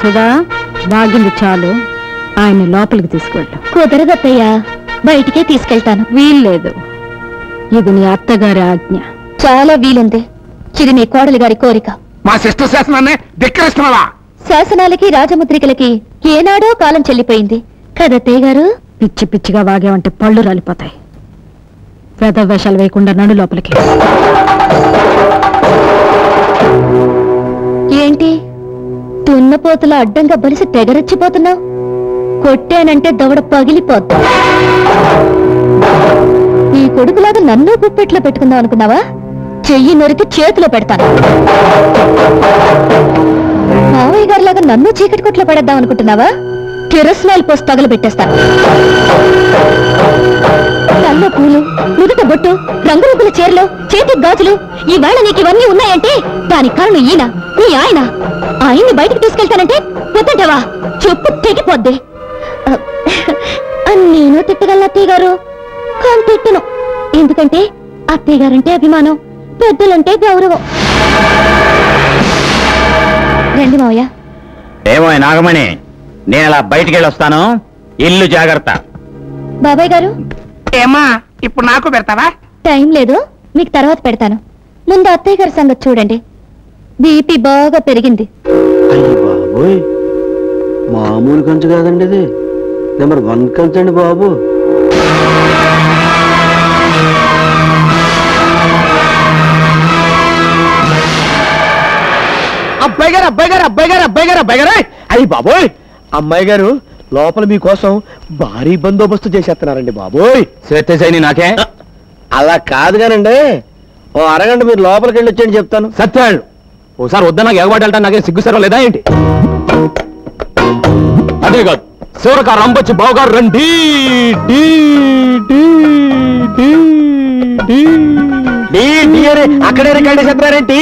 సుధా వాగింది చాలు, ఆయన లోపలికి తీసుకెళ్ళు. కుదరదత్తయ్యా, బయటికే తీసుకెళ్తాను. వీల్లేదు, ఇది నీ అత్తగారి ఆజ్ఞ. చాలా వీలుంది. ఇది మీ కోడలి గారి కోరిక. మా సిస్టర్ శాసనాన్ని ధిక్కరిస్తున్నావా? శాసనాలకి రాజముద్రికలకి ఏనాడో కాలం చెల్లిపోయింది కదత్తయ్య గారు. పిచ్చి పిచ్చిగా వాగేవంటే పళ్ళు రాలిపోతాయి. వేద వేషాలు వేయకుండా నడు లోపలికి. ఏంటి తున్నపోతుల అడ్డంగా బలిసి తెగరచ్చిపోతున్నావు? కొట్టానంటే దవడ పగిలిపోద్ది. ఈ కొడుకులాగా నన్ను గుప్పెట్లో పెట్టుకుందాం అనుకున్నావా? చెయ్యి నొరికి చేతిలో పెడతాను. మావయ్య గారిలాగా నన్ను చీకటి కొట్లో పడేద్దాం అనుకుంటున్నావా? కిరస్నాయిల్ పోసి తగలు పెట్టేస్తాను. కళ్ళ పూలు, నుదుట బొట్టు, రంగురంగుల చీరలు, చేతికి గాజులు, ఈవేళ నీకు ఇవన్నీ ఉన్నాయంటే దానికి కారణం ఈయన, నీ ఆయన. ఆయన్ని బయటికి తీసుకెళ్తానంటే వద్దంటావా? చెప్పు తెగిపోద్ది. నేను తిట్టగలను అత్తయ్య గారు, కానీ తిట్టను. ఎందుకంటే అత్తయ్య గారంటే అభిమానం, పెద్దలంటే గౌరవం. రండి మావయ్య. ఏమో నాగమణి, నేను అలా బయటికి వెళ్ళొస్తాను, ఇల్లు జాగ్రత్త. బాబాయ్ గారు, ఏమా ఇప్పుడు నాకు పెడతావా? టైం లేదు, మీకు తర్వాత పెడతాను. ముందు అత్తయ్య గారి సంగతి చూడండి. బీపీ బాగా పెరిగింది. అయ్యి బాబోయ్, మామూలు కంచు కాదండి, ఇది నెంబర్ 1 కంచండి బాబు. అబ్బాయి గారు, అబ్బాయి గారు, అబ్బాయి గారు, అబ్బాయి గారు, అబ్బాయి గారు. అయ్యి బాబోయ్, అమ్మాయి గారు లోపల మీకోసం భారీ బందోబస్తు చేసేస్తున్నారండి బాబోయ్. శ్వేతశైని నాకే అలా కాదు కానండి, ఓ అరగంట మీరు లోపలికి వెళ్ళి వచ్చేయండి చెప్తాను. సత్యాళ్ళు ఓసారి వద్దా, నాకు ఎగబాటు వెళ్తాను, నాకేం సిగ్గుసరం లేదా ఏంటి? అదే కాదు, శివరక రంబొచ్చి బావగారు రండి. అక్కడే రికార్డు చెప్పారేంటి?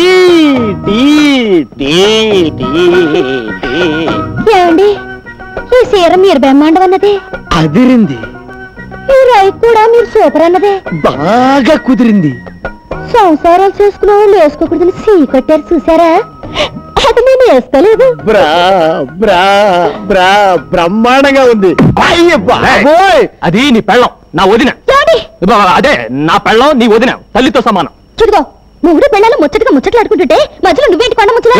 ఏమండి, ఈ సీర మీరు బ్రహ్మాండం అన్నదే, అదిరింది, ఈ రై కూడా మీరు సూపర్ అన్నదే. బాగా కుదిరింది. సంసారాలు చేసుకునే వాళ్ళు వేసుకోకూడదని సీ కొట్టారు చూసారా? అది నేను వేసుకోలేదు. బ్రహ్మాండంగా ఉంది. అయ్య బాబోయ్, అది నీ పెళ్ళం, నా వదిన. అదే నా పెళ్ళం, నీ వదిన, తల్లితో సమానం. చూడుకో, మూడు పిల్లలు ముచ్చటగా ముచ్చట్లాడుకుంటుంటే మధ్యలో నువ్వేంటి కొండ ముచ్చట?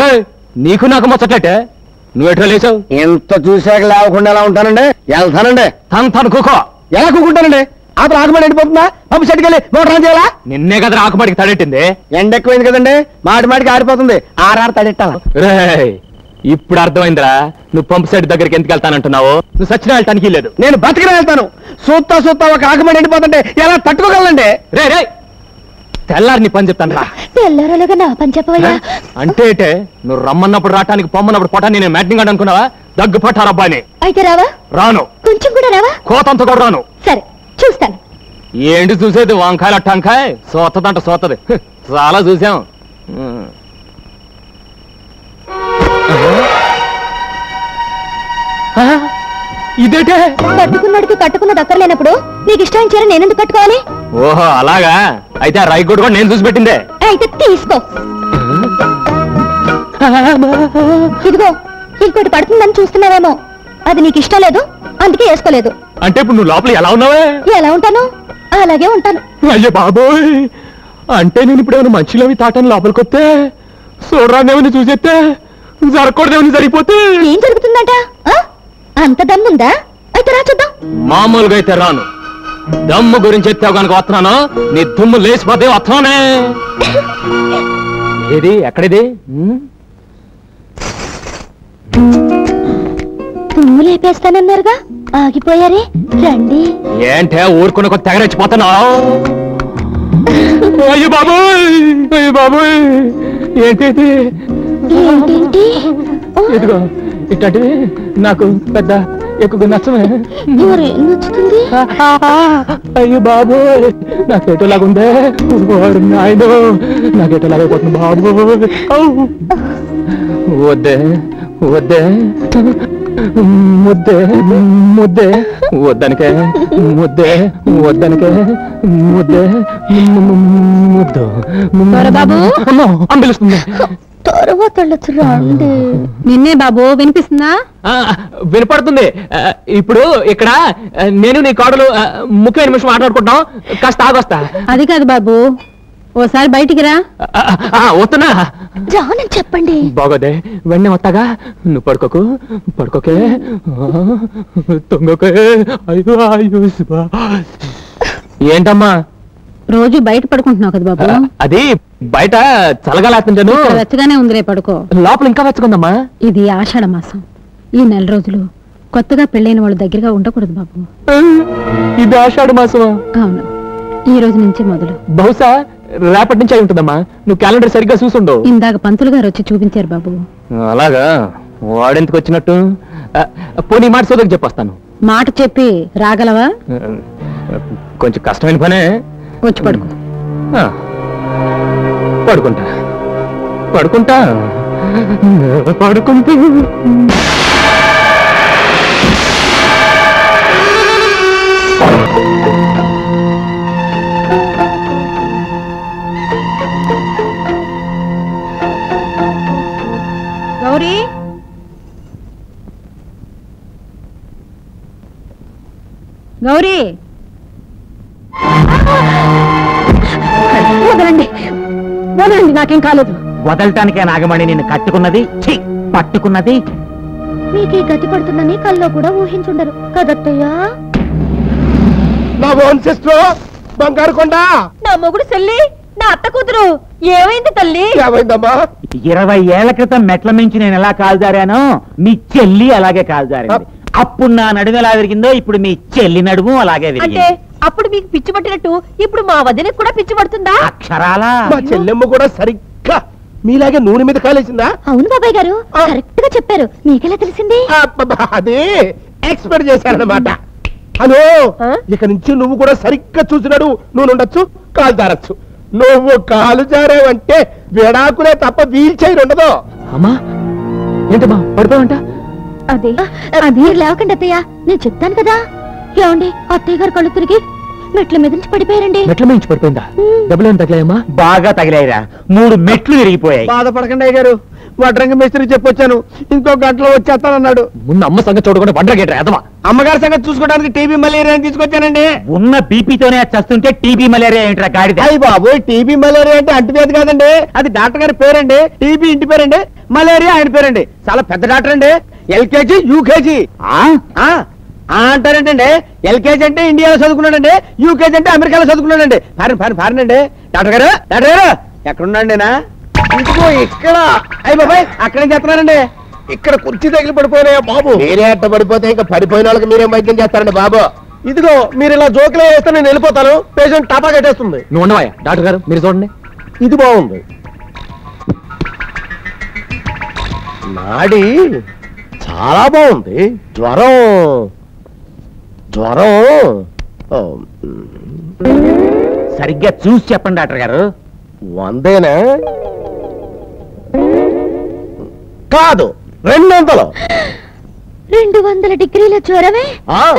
నీకు నాకు ముచ్చట్లే, నువ్వెట్లా లేచావు? ఎంత చూశాక లేవకుండా ఎలా ఉంటానండి? వెళ్తానండి. తను కూకో. ఎలా కూకుంటానండి? అప్పుడు ఆకుమడి ఎండిపోతుందా? పంపు చెట్టుకెళ్ళి మోటార్ ఆన్ చేయాలా? నిన్నే కదా ఆకుమాడికి తడెట్టింది. ఎండ ఎక్కువైంది కదండి, మాటికి ఆరిపోతుంది. ఆరారు తడెట్టాలా? రేయ్, ఇప్పుడు అర్థమైందిరా, నువ్వు పంపు సెట్ దగ్గరికి ఎందుకు వెళ్తానంటున్నావు? నువ్వు సచిన వెళ్ళటానికి లేదు. నేను బతికిన వెళ్తాను. సూత్తా ఒక ఆకుమడి ఎండిపోతుంటే ఎలా తట్టుకోగలండి? రే రే, తెల్లారి నీ పని చెప్తాను రా. తెల్లారలుగా నా పని చెప్పవయ్యా. అంటే నువ్వు రమ్మన్నప్పుడు రావటానికి, పొమ్మన్నప్పుడు పొటాన్ని నేను మ్యాటింగ్ అని అనుకున్నావా? దగ్గు పట్టారబ్బాని. అయితే రావా? రాను. కొంచెం కూడా రావా? కోతంత కూడా రాను. సరే చూస్తాను. ఏంటి చూసేది? వంకాయల టంకాయ సోతదంట సోతది, చాలా చూసాం. ఇదేటే కట్టుకున్నాడికి కట్టుకున్న దక్కర్లేనప్పుడు నీకు ఇష్టం చీర నేనెందుకు కట్టుకోవాలి? ఓహో అలాగా, అయితే ఆ రైకోడు కూడా నేను చూసి పెట్టిందే. అయితే తీసుకో. ఇదిగో, ఇంకోటి పడుతుందని చూస్తున్నావేమో, అది నీకు ఇష్టం లేదు, అందుకే వేసుకోలేదు. అంటే ఇప్పుడు నువ్వు లోపల ఎలా ఉన్నావే? ఎలా ఉంటాను అలాగే ఉంటాను. అయ్యో బాబోయ్, అంటే నేను ఇప్పుడు ఏమైనా మంచిలోవి తాటాను లోపలికి వస్తే, చూడరాదేమని చూసేస్తే, జరగకూడదేమని జరిగిపోతే ఏం జరుగుతుందట? అంత దమ్ముందా? అయితే రా చూద్దాం. మామూలుగా అయితే రాను, దమ్ము గురించి ఎత్తావు కనుక వస్తున్నాను. నీ దుమ్ము లేచిపోతే వస్తున్నానే. ఏది ఎక్కడిది? దుమ్ము లేపేస్తానన్నారుగా, ఆగిపోయారే, రండి. ఏంటే ఊరుకున్న కొద్ది తెగరెచ్చిపోతున్నావు? అయ్యో బాబోయ్, అయ్యో బాబోయ్, ఏంటి? ఏంటేంటి? ఇదిగో ఇట్లాంటివి నాకు పెద్ద ఎక్కువ నచ్చమే. నచ్చుతుంది. అయ్యో బాబోయ్, నాకేటోలాగుందే, నాయనో నాకేటోలాగైపోతుంది బాబోయ్. వద్దే వద్దే ముద్దే ముద్దే వద్దనికే, ముద్దే వద్దనికే, ముద్దే ముద్దు. బాబు అంబిలుస్తుంది. తర్వాత వెళ్ళొచ్చు రండి. నిన్నే బాబు వినిపిస్తుందా? వినపడుతుంది. ఇప్పుడు ఇక్కడ నేను నీ కోడలు ముఖ్యమైన నిమిషం మాట్లాడుకుంటాం. కాస్త ఆగొస్తా. అది కాదు బాబు, ఓసారి బయటికి రా. వస్తున్నా. రానని చెప్పండి. బాగోదే, వెన్నే వస్తాగా. నువ్వు పడుకోకే తొంగకే. ఏంటమ్మా రోజు బయట పడుకుంటున్నావు కదా బాబు? అది బయట చల్లగాలేస్తుంటాను. వెచ్చగానే ఉందిలే, పడుకో. లోపల ఇంకా వెచ్చకుందమ్మా. ఇది ఆషాఢ మాసం. ఈ నెల రోజులు కొత్తగా పెళ్ళైన వాళ్ళ దగ్గరగా ఉండకూడదు బాబు. ఇది ఆషాఢ మాసం? అవును, ఈ రోజు నుంచి మొదలు. బహుశా రేపటి నుంచి అయి ఉంటుందమ్మా. నువ్వు క్యాలెండర్ సరిగ్గా చూసుండవు. ఇందాక పంతులు గారు వచ్చి చూపించారు బాబు. అలాగా? వాడెందుకు వచ్చినట్టు? పోనీ మాట సోదరికి చెప్పొస్తాను. మాట చెప్పి రాగలవా? కొంచెం కష్టమైన పనే. వచ్చి పడుకో. పడుకుంటా పడుకుంటా. గౌరీ, గౌరీ, వదలండి వదలండి, నాకేం కాలేదు. వదలటానికే నాగమణి నిన్ను కట్టుకున్నది, పట్టుకున్నది. మీకే గతి పడుతుందని కల్లో కూడా ఊహించుండరు కదత్తయ్యా. నా ఓన్ సిస్టర్ బంగారు కొండ. నా మొగుడు చెల్లి, నా అత్త కూతురు ఏమైంది తల్లి? ఏమైందమ్మా? 20 ఏళ్ల క్రితం మెట్ల మించి నేను ఎలా కాల్జారానో మీ చెల్లి అలాగే కాల్జారింది. అప్పుడు నా నడుము ఎలా విరిగిందో ఇప్పుడు మీ చెల్లి నడుము అలాగే విరిగింది. అప్పుడు మీకు పిచ్చి పట్టినట్టు ఇప్పుడు మా వదినకు కూడా పిచ్చి పడుతుందా? అక్షరాలా మా చెల్లెమ్మ కూడా సరిగ్గా మీలాగే నూనె మీద కాలేసిందా? అవును బాబాయ్ గారు, కరెక్ట్ గా చెప్పారు. మీకెలా తెలిసింది? అదే ఎక్స్పెక్ట్ చేశారన్నమాట. హలో, ఇక నుంచి నువ్వు కూడా సరిగ్గా చూసినాడు. నువ్వు ఉండొచ్చు, కాలు జారచ్చు. నువ్వు కాలు జారేవంటే విడాకులే తప్ప వీల్ చైర్ ఉండదు. అమ్మా ఏంటమ్మా పడిపోయావంట? అదే మీరు లేవకండి అత్తయ్య, నేను చెప్తాను కదా. ఏమండి, అత్తయ్య గారు కళ్ళు తిరిగి మెట్ల మీద నుంచి పడిపోయారండి. మెట్ల మించి పడిపోయిందా? డబ్బులు ఏమైనా తగిలాయమ్మా? బాగా తగిలాయిరా, 3 మెట్లు విరిగిపోయాయి. బాధపడకండి అయ్య గారు, వడ్రంగ మేస్త్రికి చెప్పొచ్చాను, ఇంకో గంటలో వచ్చేస్తానన్నాడు. ముందు అమ్మ సంగతి చూడకుండా వండరగేట్రా ఎదవా. అమ్మగారి సంగతి చూసుకోవడానికి టీబీ మలేరియా తీసుకొచ్చానండి. ఉన్న బీపీతోనే చస్తుంటే టీబీ మలేరియా ఏంట్రా గాడిద? అయ్యి బాబు, టీబీ మలేరియా అంటే అంటువ్యాధి కాదండి, అది డాక్టర్ గారి పేరండి. టీబీ ఇంటి పేరండి, మలేరియా ఆయన పేరండి. చాలా పెద్ద డాక్టర్ అండి. LKG UKG అంటారేంటండి. ఎల్కేజీ అంటే ఇండియాలో చదువుకున్నాడండి, యూకేజీ అంటే అమెరికాలో చదువుకున్నాడండి. ఫారిన్ అండి. డాక్టర్ గారు ఎక్కడున్నాండి? ఇదిగో ఇక్కడ. అయ్యి బాబాయ్, అక్కడేం చేస్తున్నారండి? ఇక్కడ కుర్చీ తగిలి పడిపోయినాయా బాబు? మీరే అట్ట పడిపోతే ఇంకా పడిపోయిన వాళ్ళకి మీరేం వైద్యం చేస్తారండి బాబు? ఇదిగో మీరు ఇలా జోకులే వేస్తే నేను వెళ్ళిపోతాను. పేషెంట్ టాపా కట్టేస్తుంది. నువ్వు ఉండవా డాక్టర్ గారు, మీరు చూడండి. ఇది బాగుంది. నాడి చాలా బాగుంది. జ్వరం సరిగ్గా చూసి చెప్పండి డాక్టర్ గారు. 100 కాదు 200. 200 డిగ్రీల జ్వరమే?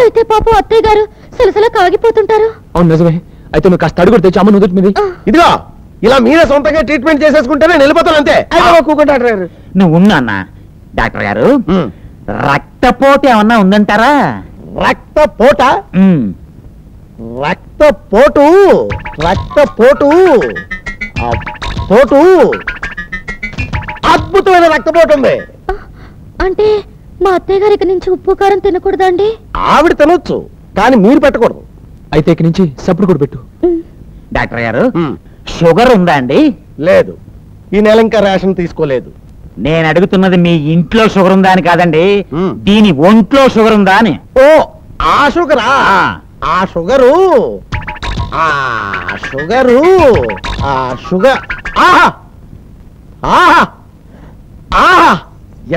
అయితే పాపం అత్తయ్య గారు సలసల కాగిపోతుంటారు. అవును నిజమే. అయితే నువ్వు కాస్త అడుగు తెచ్చి అమ్మ నుదుటి మీద. ఇదిగో ఇలా మీరే సొంతంగా ట్రీట్మెంట్ చేసేసుకుంటేనే వెళ్ళిపోతాను అంతే. డాక్టర్ గారు నువ్వు ఉన్నా డాక్టర్ గారు, రక్తపోటు ఏమన్నా ఉందంటారా? రక్తపోట? రక్తపోటు పోటు అద్భుతమైన రక్తపోటు ఉంది. అంటే మా అత్తయ్య గారి నుంచి ఉప్పు కారం తినకూడదా అండి? ఆవిడ తినొచ్చు, కానీ మీరు పెట్టకూడదు. అయితే ఇక నుంచి సప్పుడు కూడా పెట్టు. డాక్టర్ గారు, షుగర్ ఉందా అండి? లేదు, ఈ నెల ఇంకా రేషన్ తీసుకోలేదు. నేను అడుగుతున్నది మీ ఇంట్లో షుగర్ ఉందా అని కాదండి, దీని ఒంట్లో షుగర్ ఉందా అని. ఓ ఆ షుగరా? ఆ షుగరు ఆహా ఆహా ఆహా,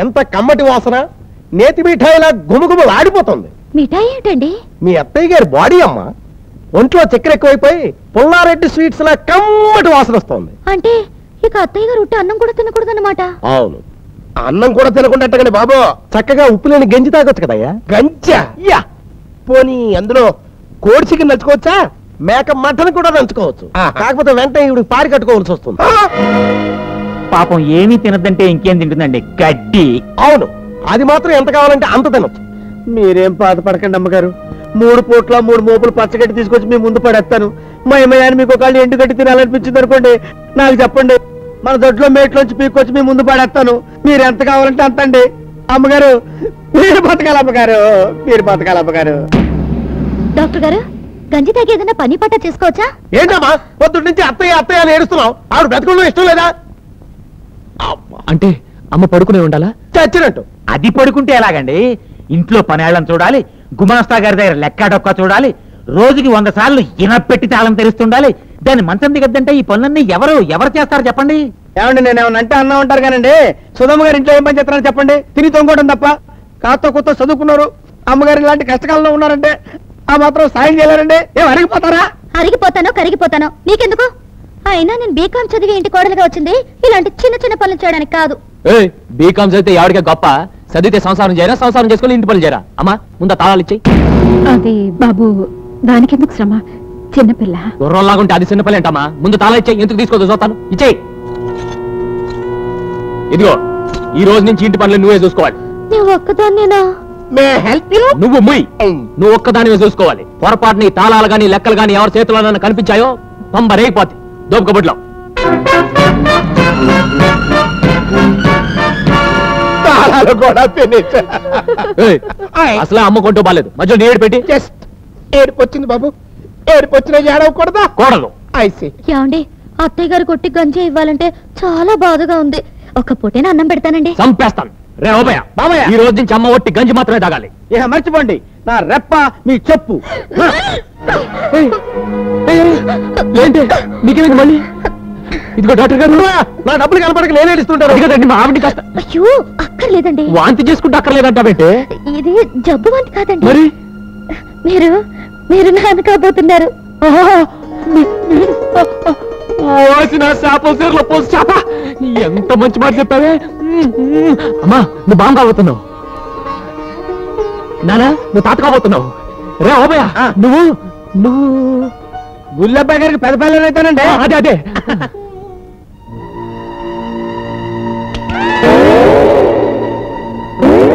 ఎంత కమ్మటి వాసన! నేతి మిఠాయిలా గుమగుమలు ఆడిపోతుంది. మిఠాయి ఏంటండి? మీ అత్తయ్య గారి బాడీ అమ్మ. ఒంట్లో చక్కెర ఎక్కువైపోయి పుల్లారెడ్డి స్వీట్స్ లా కమ్మటి వాసన వస్తుంది. అంటే ఇక అత్తయ్య గారు ఉట్టి అన్నం కూడా తినకూడదు అన్నమాట? అవును, అన్నం కూడా తినకుండా ఎట్టగండి బాబు. చక్కగా ఉప్పు లేని గంజి తాగొచ్చు కదయ్యా. గంజా? పోనీ అందులో కోడి చికెన్ నంచుకోవచ్చా? మేక మటన్ కూడా నంచుకోవచ్చు. కాకపోతే వెంటనే ఇవి పారి కట్టుకోవాల్సి వస్తుంది. పాపం ఏమీ తినద్దంటే ఇంకేం తింటుందండి? గడ్డి. అవును, అది మాత్రం ఎంత కావాలంటే అంత తినొచ్చు. మీరేం బాధపడకండి అమ్మగారు. 3 పూట్ల 3 మోపులు పచ్చగడ్డి తీసుకొచ్చి మీ ముందు పడేస్తాను. మా అమ్మయ్యాన్ని మీకు ఒకళ్ళు ఎండుగడ్డి తినాలనిపించింది అనుకోండి, నాకు చెప్పండి. మన దొడ్లో మేట్లోంచి పీక్కొచ్చి మీ ముందు పడేస్తాను. మీరు ఎంత కావాలంటే అంత అండి. అమ్మగారు మీరు బతకాలి, అమ్మగారు మీరు బతకాలి, అమ్మగారు. డాక్టర్ గారు, గంజి తాగి ఏదైనా పని పట్ట చేసుకోవచ్చా? ఏంటమ్మా పొద్దున్న నుంచి అత్తయ్య అత్తయ్య అని ఏడుస్తున్నావు? ఆవిడ బ్రతకడం ఇష్టం లేదా? అంటే అమ్మ పడుకునే ఉండాలా? చచ్చినట్టు. అది పడుకుంటే ఎలాగండి? ఇంట్లో పనేళ్ళని చూడాలి, గుమాస్తా గారి దగ్గర లెక్క డొక్క చూడాలి, రోజుకి 100 సార్లు ఇనపెట్టి తాళం తెరుస్తుండాలి. దాన్ని మంచం దిగద్దంటే ఈ పనులన్నీ ఎవరు చేస్తారు చెప్పండి? ఏమండి, నేను ఏమన్నా అంటే అన్నా ఉంటారు కానండి. సుధమ్మ గారు ఇంట్లో ఏం పని చేస్తున్నారని చెప్పండి. తిని తొంగోవడం తప్ప. కాస్త కొత్త చదువుకున్నారు. అమ్మగారు ఇలాంటి కష్టకాలంలో ఉన్నారంటే ఆ మాత్రం సాయం చేయలేరండి. ఏం అరిగిపోతారా? అరిగిపోతానో కరిగిపోతానో నీకెందుకు? అయినా నేను బీకాం చదివి ఇంటి కోడలుగా వచ్చింది ఇలాంటి చిన్న చిన్న పనులు చేయడానికి కాదు. బీకామ్ చదివితే ఎవరికే గొప్ప? చదివితే సంసారం చేయరా, సంసారం చేసుకుని ఇంటి పనులు చేయరా? అమ్మా ముందు తాళాలు ఇచ్చేయి. అది బాబు, దానికెందుకు శ్రమ? చిన్నపిల్ల. గుర్రంలాగుంటే అది చిన్నపల్లి ఏంటమ్మా? ముందు తాళా ఇచ్చేయి. ఎందుకు తీసుకోదు చూస్తాను. ఇచ్చేయి. ఇదిగో, ఈ రోజు నుంచి ఇంటి పనులు నువ్వే చూసుకోవాలి. నువ్వు ఒక్కదాన్నేనా? నువ్వు ముయ్. నువ్వు ఒక్కదానివే చూసుకోవాలి. పొరపాటుని తాళాలు గాని లెక్కలు గాని ఎవరి చేతిలో కనిపించాయో పంబరేగిపోతే దోపకబుడ్లో. అసలే అమ్మ కొంటూ బాలేదు, మధ్యలో నేడు పెట్టి జస్ట్ ఏడుపు వచ్చింది బాబు. ఏడుపు వచ్చిన ఏడవకూడదా? కోడలు ఐసి. ఏమండి, అత్తయ్య గారు కొట్టి గంజి ఇవ్వాలంటే చాలా బాధగా ఉంది. ఒక పూటేనా అన్నం పెడతానండి. చంపేస్తాను. రే ఓబయ్య, బాబయ్య, ఈ రోజు నుంచి అమ్మ ఒట్టి గంజి మాత్రమే తాగాలి. ఇక మర్చిపోండి, నా రెప్ప మీ చెప్పు. ఏంటి నీకేమైంది మళ్ళీ? ఇదిగో డాక్టర్ గారు, నా డబ్బులు కనపడక నేను ఏడుస్తుంటాను. అదిగోదండి మా ఆవిడ కాస్త అయ్యో, అక్కర్లేదండి. వాంతి చేసుకుంటే అక్కర్లేదంటావేంటే? ఇది జబ్బు వంటి కాదండి. మరి మీరు నాన్న కాబోతున్నారు. ఓసిన చేపల చీరలో పోసి చేప, ఎంత మంచి మాట చెప్పావే. అమ్మా నువ్వు బాగా కాబోతున్నావు. నానా నువ్వు తాత కాబోతున్నావు. రే ఓబయ్య, నువ్వు గుల్లబ్బాయి గారికి పెద్ద పిల్లలు అయితేనండి. అదే